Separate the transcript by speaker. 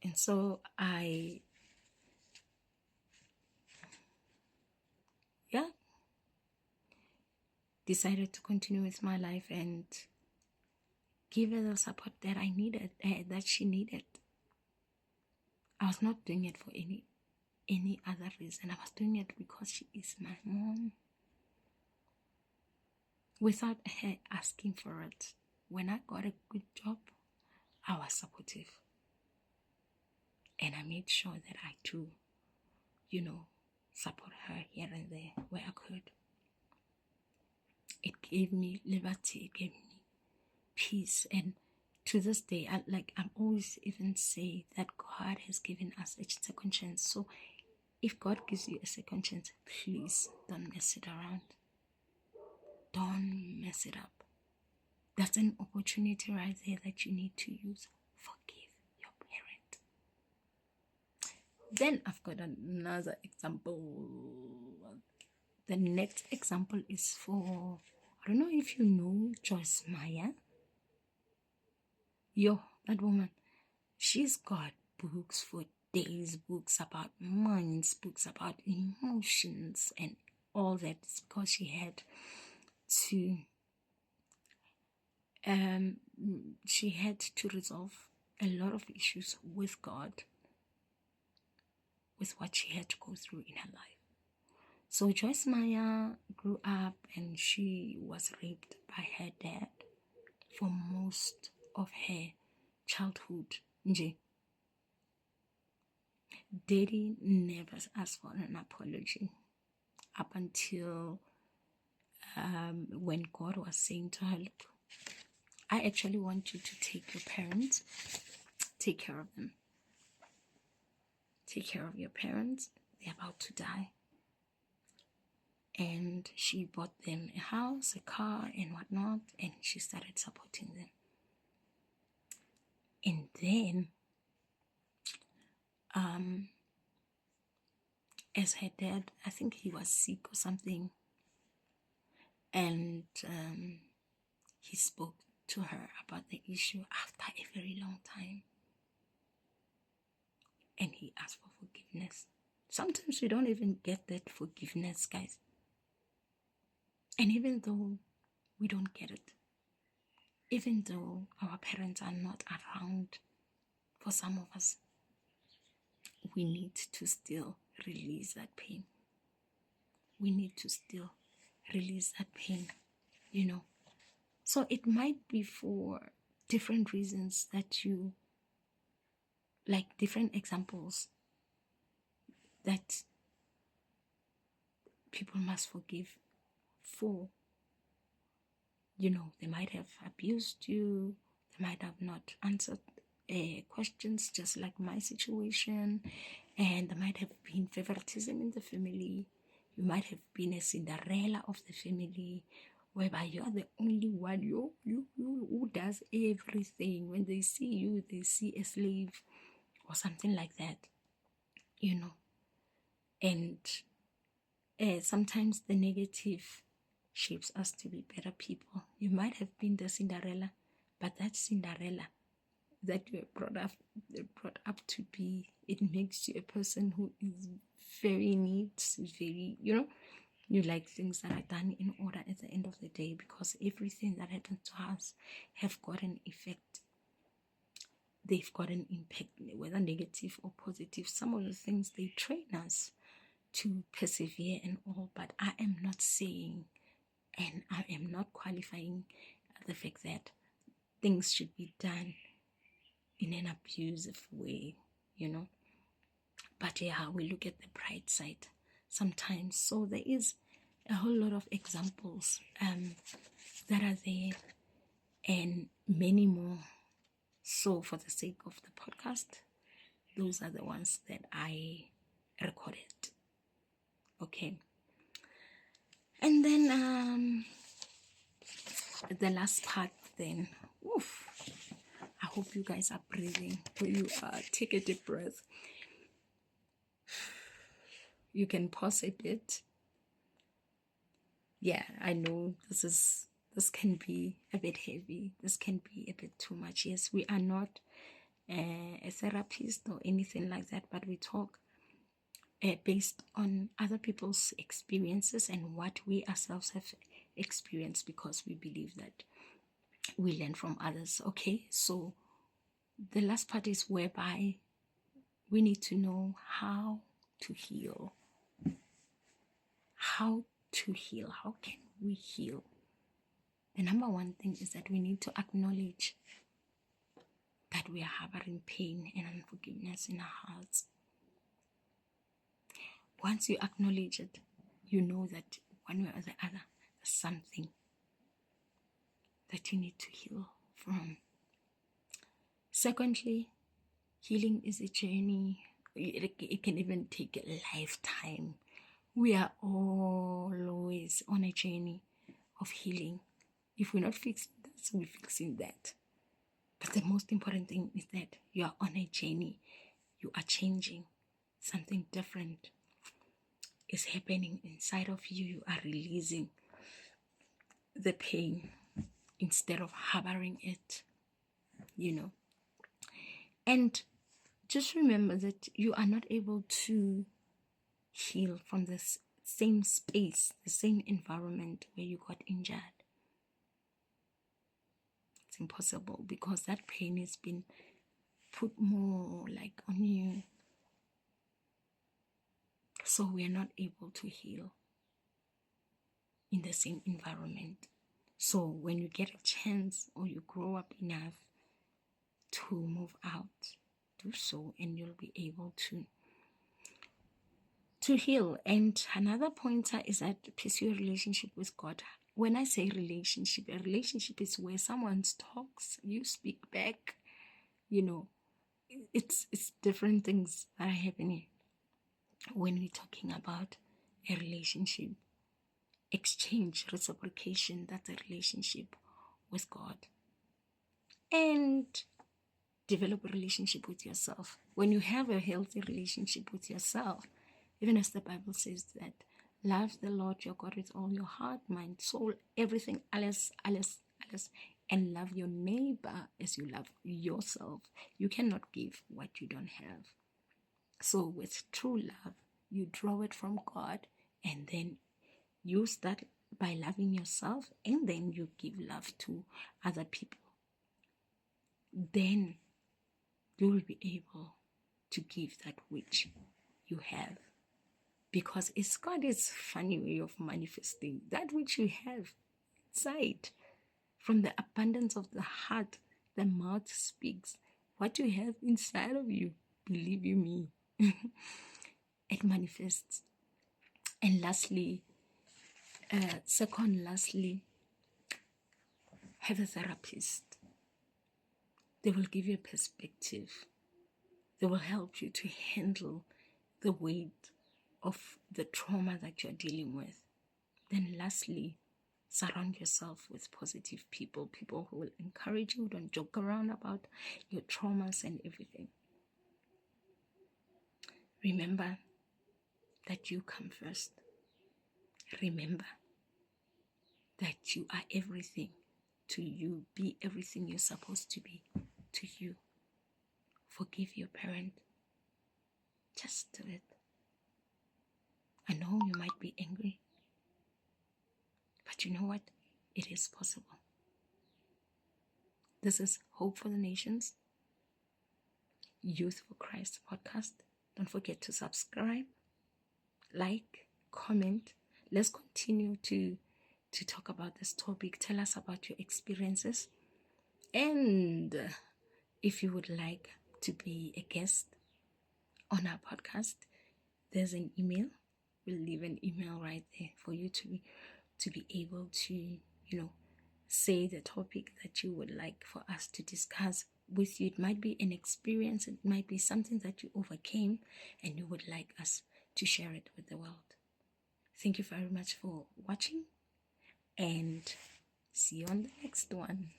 Speaker 1: And so I, yeah, decided to continue with my life and give her the support that I needed, that she needed. I was not doing it for any other reason. I was doing it because she is my mom. Without her asking for it. When I got a good job, I was supportive. And I made sure that I do, support her here and there where I could. It gave me liberty, it gave me peace. And to this day, I'm always even say that God has given us a second chance. So if God gives you a second chance, please don't mess it around. Don't mess it up. That's an opportunity right there that you need to use. Forgive your parent. Then I've got another example. The next example is for, I don't know if you know Joyce Meyer. That woman, she's got books for days, books about minds, books about emotions and all that. It's because she had to resolve a lot of issues with God, with what she had to go through in her life. So Joyce Meyer grew up and she was raped by her dad for most of her childhood. Daddy never asked for an apology up until when God was saying to her, look, I actually want you to take your parents, take care of them. Take care of your parents. They're about to die. And she bought them a house, a car, and whatnot, and she started supporting them. And then, as her dad, I think he was sick or something, and he spoke to her about the issue after a very long time. And he asked for forgiveness. Sometimes we don't even get that forgiveness, guys. And even though we don't get it, even though our parents are not around, for some of us, we need to still release that pain. We need to still release that pain, So it might be for different reasons that you, like different examples that people must forgive for. They might have abused you, they might have not answered questions, just like my situation, and there might have been favoritism in the family. You might have been a Cinderella of the family, whereby you are the only one, you who does everything. When they see you, they see a slave or something like that, and sometimes the negative shapes us to be better people. You might have been the Cinderella, but that Cinderella that you were brought up to be, it makes you a person who is very neat, very, you like things that are done in order at the end of the day, because everything that happens to us have got an effect. They've got an impact, whether negative or positive. Some of the things, they train us to persevere and all, but I am not saying, and I am not qualifying the fact that things should be done in an abusive way, But yeah, we look at the bright side sometimes. So there is a whole lot of examples that are there, and many more. So for the sake of the podcast, those are the ones that I recorded. Okay. And then the last part then. Oof. I hope you guys are breathing. Where you are, take a deep breath. You can pause a bit. Yeah, I know this can be a bit heavy. This can be a bit too much. Yes, we are not a therapist or anything like that, but we talk based on other people's experiences and what we ourselves have experienced, because we believe that we learn from others. Okay, so the last part is whereby we need to know how to heal. How to heal. How can we heal? The number one thing is that we need to acknowledge that we are harboring pain and unforgiveness in our hearts. Once you acknowledge it, you know that one way or the other, there's something that you need to heal from. Secondly, healing is a journey. It can even take a lifetime. We are always on a journey of healing. If we're not fixing this, we're fixing that. But the most important thing is that you are on a journey. You are changing. Something different is happening inside of you. You are releasing the pain instead of harboring it, And just remember that you are not able to heal from this same space, the same environment where you got injured. It's impossible, because that pain has been put more like on you. So we are not able to heal in the same environment. So when you get a chance, or you grow up enough to move out, do so, and you'll be able to heal. And another pointer is that pursue a relationship with God. When I say relationship, a relationship is where someone talks, you speak back. It's different things that are happening when we're talking about a relationship. Exchange, reciprocation, that's a relationship with God. And develop a relationship with yourself. When you have a healthy relationship with yourself, even as the Bible says that, love the Lord your God with all your heart, mind, soul, everything, alles, and love your neighbor as you love yourself. You cannot give what you don't have. So with true love, you draw it from God, and then you start by loving yourself, and then you give love to other people. Then you will be able to give that which you have. Because it's God is funny way of manifesting that which you have inside. From the abundance of the heart, the mouth speaks. What you have inside of you, believe you me, it manifests. And lastly, have a therapist. They will give you a perspective. They will help you to handle the weight of the trauma that you're dealing with. Then lastly, surround yourself with positive people who will encourage you. Don't joke around about your traumas and everything. Remember that you come first. Remember that you are everything to you. Be everything you're supposed to be to you. Forgive your parent. Just do it. I know you might be angry, but you know what? It is possible. This is Hope for the Nations, Youth for Christ podcast. Don't forget to subscribe, like, comment. Let's continue to talk about this topic. Tell us about your experiences. And if you would like to be a guest on our podcast, there's an email. We'll leave an email right there for you to be able to, say the topic that you would like for us to discuss with you. It might be an experience, it might be something that you overcame and you would like us to share it with the world. Thank you very much for watching, and see you on the next one.